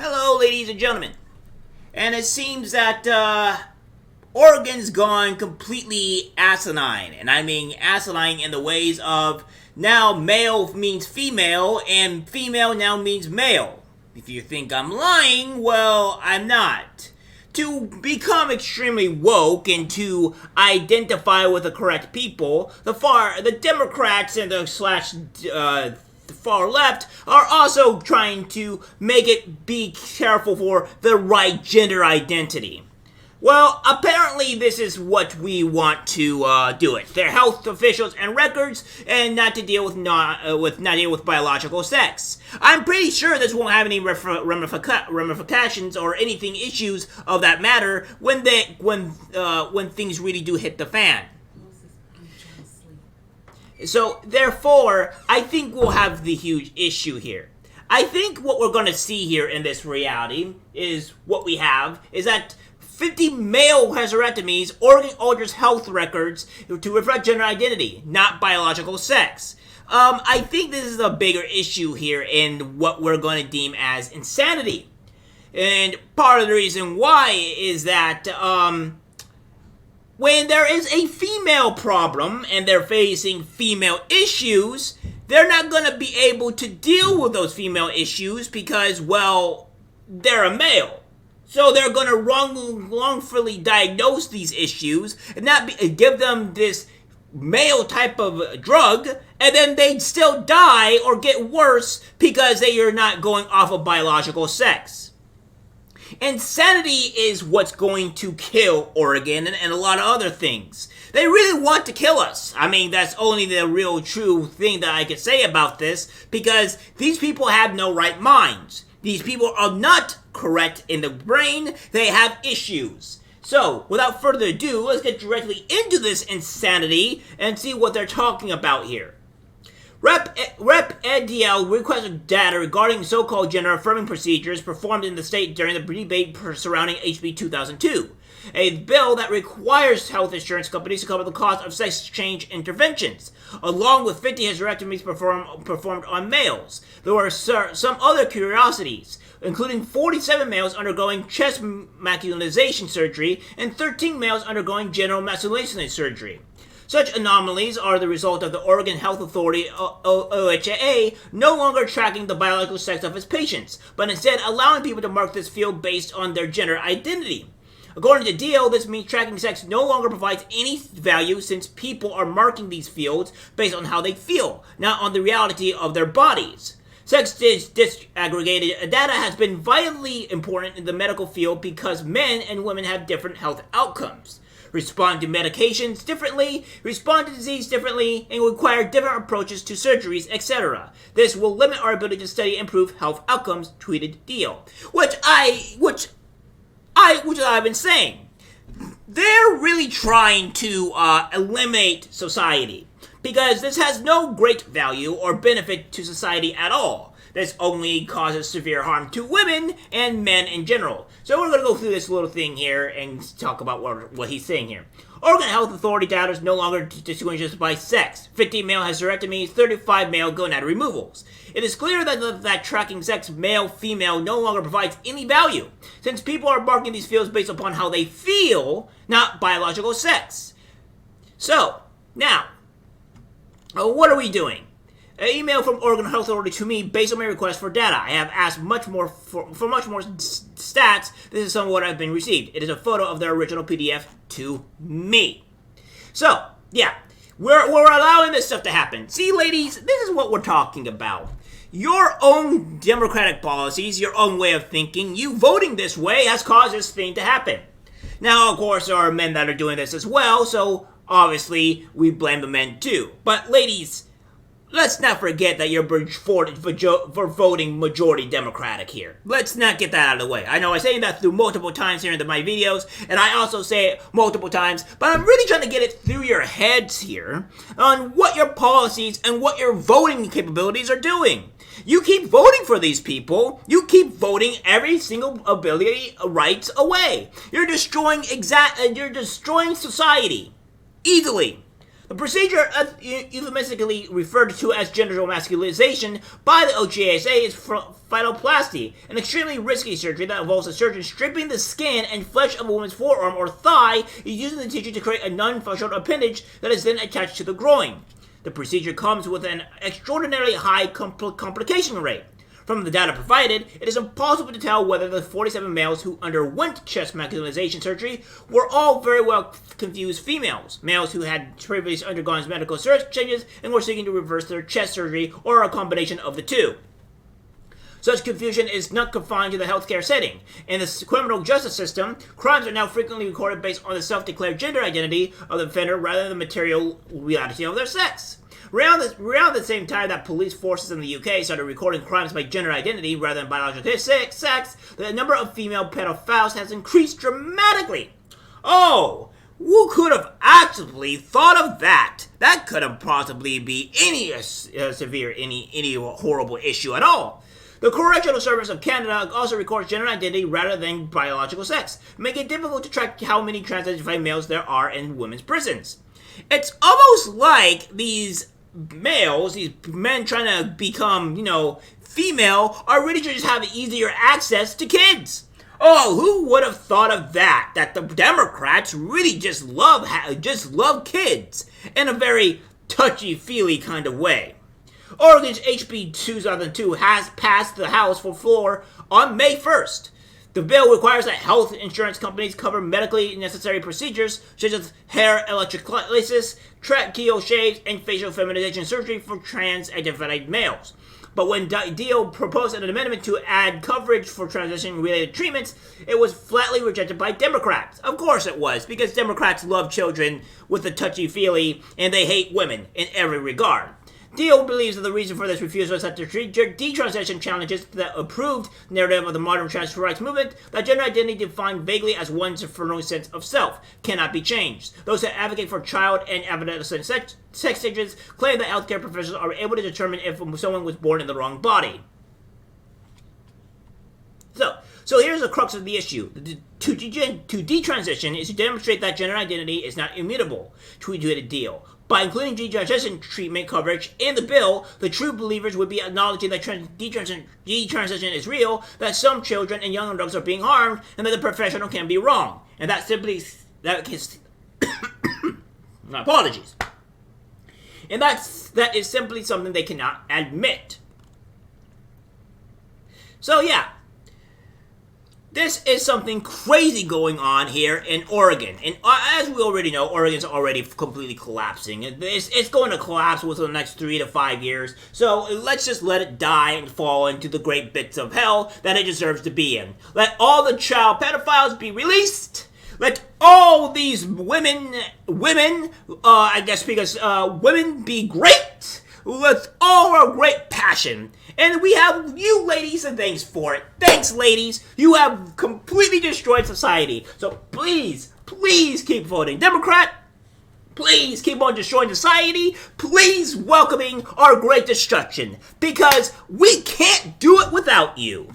Hello, ladies and gentlemen. And it seems that Oregon's gone completely asinine. And I mean asinine in the ways of now male means female and female now means male. If you think I'm lying, well, I'm not. To become extremely woke and to identify with the correct people, the Democrats and the far left are also trying to make it be careful for the right gender identity. Well, apparently this is what we want to do it. They're health officials and records, and not to deal with not deal with biological sex. I'm pretty sure this won't have any ramifications or anything issues of that matter when things really do hit the fan. So, therefore, I think we'll have the huge issue here. I think what we're going to see here in this reality is what we have is that 50 male hysterectomies, Oregon alters health records to reflect gender identity, not biological sex. I think this is a bigger issue here in what we're going to deem as insanity. And part of the reason why is that, when there is a female problem and they're facing female issues, they're not going to be able to deal with those female issues because, well, they're a male. So they're going to wrongfully diagnose these issues and give them this male type of drug, and then they'd still die or get worse because they are not going off of biological sex. Insanity is what's going to kill Oregon and a lot of other things. They really want to kill us. I mean, that's only the real true thing that I could say about this, because these people have no right minds. These people are not correct in the brain. They have issues. So, without further ado, let's get directly into this insanity and see what they're talking about here. Rep. EDL requested data regarding so-called gender-affirming procedures performed in the state during the debate surrounding HB 2002, a bill that requires health insurance companies to cover the cost of sex change interventions, along with 50 hysterectomies performed on males. There were some other curiosities, including 47 males undergoing chest masculinization surgery and 13 males undergoing genital masculinization surgery. Such anomalies are the result of the Oregon Health Authority, OHA, no longer tracking the biological sex of its patients, but instead allowing people to mark this field based on their gender identity. According to DL, this means tracking sex no longer provides any value since people are marking these fields based on how they feel, not on the reality of their bodies. Sex disaggregated data has been vitally important in the medical field because men and women have different health outcomes, respond to medications differently, respond to disease differently, and require different approaches to surgeries, etc. This will limit our ability to study and improve health outcomes, tweeted Dio. Which I've been saying. They're really trying to eliminate society, because this has no great value or benefit to society at all. This only causes severe harm to women and men in general. So we're going to go through this little thing here and talk about what he's saying here. Oregon Health Authority data is no longer distinguishes by sex. 50 male hysterectomies, 35 male gonad removals. It is clear that tracking sex male-female no longer provides any value, since people are marking these fields based upon how they feel, not biological sex. So, now, what are we doing? An email from Oregon Health Authority to me based on my request for data. I have asked much more for much more stats. This is some of what I've been received. It is a photo of their original PDF to me. So, yeah, we're allowing this stuff to happen. See, ladies, this is what we're talking about. Your own democratic policies, your own way of thinking, you voting this way has caused this thing to happen. Now, of course, there are men that are doing this as well, so obviously we blame the men too. But, ladies, let's not forget that you're for voting majority Democratic here. Let's not get that out of the way. I know I say that through multiple times here in my videos, and I also say it multiple times, but I'm really trying to get it through your heads here on what your policies and what your voting capabilities are doing. You keep voting for these people. You keep voting every single ability rights away. You're destroying society easily. The procedure, euphemistically referred to as genital masculinization by the OGSA, is phytoplasty, an extremely risky surgery that involves a surgeon stripping the skin and flesh of a woman's forearm or thigh, using the tissue to create a non-functional appendage that is then attached to the groin. The procedure comes with an extraordinarily high complication rate. From the data provided, it is impossible to tell whether the 47 males who underwent chest masculinization surgery were all very well confused females, males who had previously undergone medical changes and were seeking to reverse their chest surgery, or a combination of the two. Such confusion is not confined to the healthcare setting. In the criminal justice system, crimes are now frequently recorded based on the self-declared gender identity of the offender rather than the material reality of their sex. Around the same time that police forces in the UK started recording crimes by gender identity rather than biological sex, the number of female pedophiles has increased dramatically. Oh, who could have actually thought of that? That couldn't possibly be any horrible issue at all. The Correctional Service of Canada also records gender identity rather than biological sex, making it difficult to track how many trans-identified males there are in women's prisons. It's almost like these males, these men trying to become, female, are really just have easier access to kids. Oh, who would have thought of that? That the Democrats really just love kids in a very touchy-feely kind of way. Oregon's HB 2002 has passed the House floor on May 1st. The bill requires that health insurance companies cover medically necessary procedures such as hair electrolysis, tracheal shaves, and facial feminization surgery for trans-identified males. But when DO proposed an amendment to add coverage for transition-related treatments, it was flatly rejected by Democrats. Of course it was, because Democrats love children with a touchy-feely, and they hate women in every regard. DO believes that the reason for this refusal is that the detransition challenges the approved narrative of the modern trans rights movement that gender identity defined vaguely as one's infernal sense of self cannot be changed. Those who advocate for child and adolescent sex changes claim that healthcare professionals are able to determine if someone was born in the wrong body. So here's the crux of the issue. To detransition is to demonstrate that gender identity is not immutable to a deal. By including detransition treatment coverage in the bill, the true believers would be acknowledging that detransition is real, that some children and young adults are being harmed, and that the professional can be wrong. And that my apologies. And that is simply something they cannot admit. So yeah. This is something crazy going on here in Oregon. And as we already know, Oregon's already completely collapsing. It's going to collapse within the next 3 to 5 years. So let's just let it die and fall into the great bits of hell that it deserves to be in. Let all the child pedophiles be released. Let all these women, I guess because women be great. Let's all our great passion. And we have you ladies, and thanks for it. Thanks, ladies. You have completely destroyed society. So please keep voting Democrat. Please keep on destroying society. Please welcoming our great destruction. Because we can't do it without you.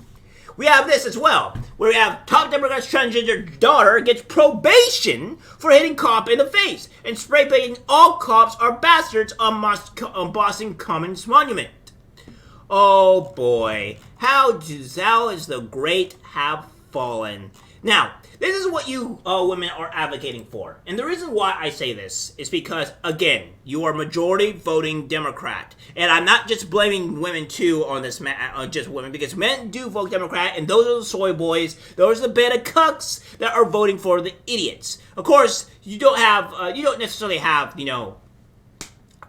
We have this as well, where we have top Democrat's transgender daughter gets probation for hitting cop in the face and spray painting all cops are bastards on Boston Commons Monument. Oh boy, how is the great have fallen. Now, this is what you women are advocating for. And the reason why I say this is because, again, you are majority voting Democrat. And I'm not just blaming women too on this, just women, because men do vote Democrat, and those are the soy boys, those are the beta cucks that are voting for the idiots. Of course, you don't necessarily have,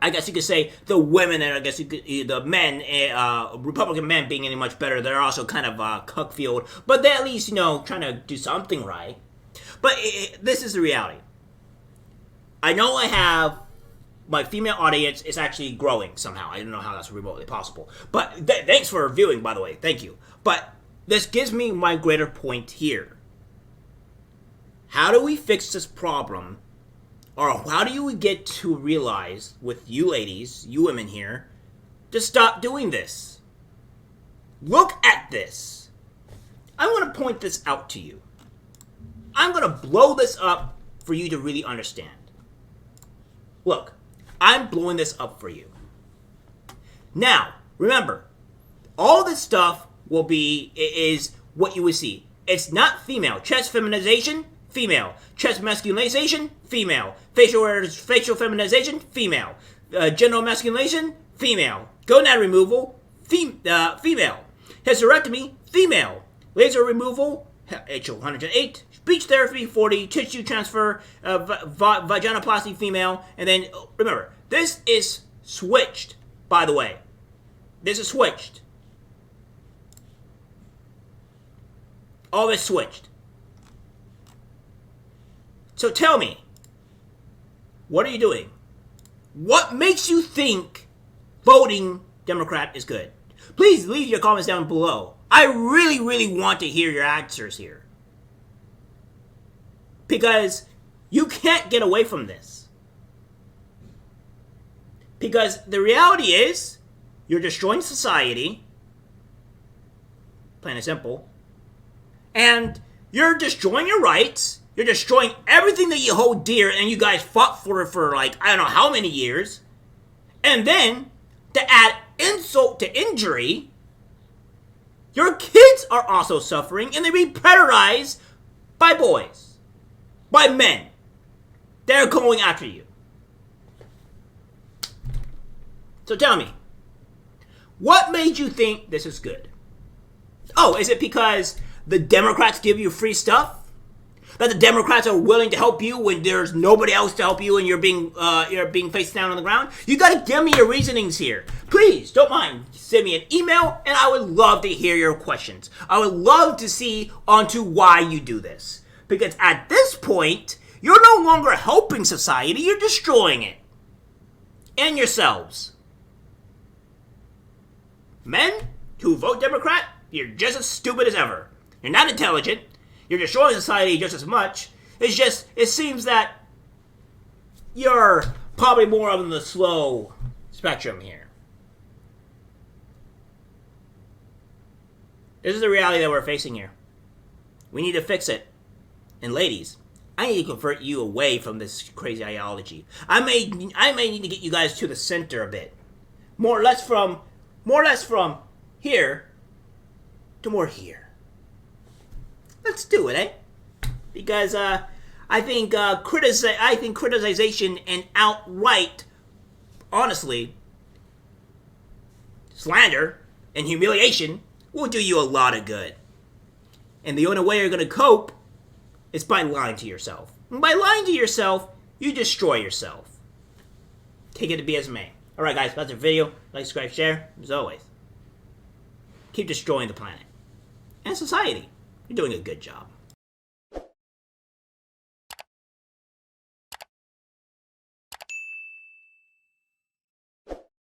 I guess you could say the women, and I guess the men, Republican men being any much better. They're also kind of cuckfield, but they're at least, trying to do something right. But this is the reality. I know I have my female audience is actually growing somehow. I don't know how that's remotely possible. But thanks for viewing, by the way. Thank you. But this gives me my greater point here. How do we fix this problem? Or how do you get to realize, with you ladies, you women here, to stop doing this? Look at this. I want to point this out to you. I'm going to blow this up for you to really understand. Look, I'm blowing this up for you. Now, remember, all this stuff is what you would see. It's not female. Chest feminization, female. Chest masculinization, female. Facial feminization, female. Genital masculinization, female. Gonad removal, female. Hysterectomy, female. Laser removal, HO 108. Speech therapy, 40. Tissue transfer, vaginoplasty, female. And then, remember, this is switched, by the way. This is switched. All this switched. So tell me, what are you doing? What makes you think voting Democrat is good? Please leave your comments down below. I really, really want to hear your answers here. Because you can't get away from this. Because the reality is, you're destroying society. Plain and simple. And you're destroying your rights. You're destroying everything that you hold dear and you guys fought for like, I don't know how many years. And then, to add insult to injury, your kids are also suffering and they're being predarized by boys. By men. They're going after you. So tell me, what made you think this is good? Oh, is it because the Democrats give you free stuff? That the Democrats are willing to help you when there's nobody else to help you and you're being face down on the ground? You gotta give me your reasonings here. Please, don't mind. Send me an email and I would love to hear your questions. I would love to see onto why you do this. Because at this point, you're no longer helping society, you're destroying it. And yourselves. Men who vote Democrat, you're just as stupid as ever. You're not intelligent. You're destroying society just as much. It's just, it seems that you're probably more on the slow spectrum here. This is the reality that we're facing here. We need to fix it. And ladies, I need to convert you away from this crazy ideology. I may need to get you guys to the center a bit. More or less from here to more here. Let's do it, eh? Because I think criticization and outright, honestly, slander and humiliation will do you a lot of good. And the only way you're going to cope is by lying to yourself. And by lying to yourself, you destroy yourself. Take it to be as may. Alright guys, that's the video. Like, subscribe, share. As always, keep destroying the planet and society. You're doing a good job.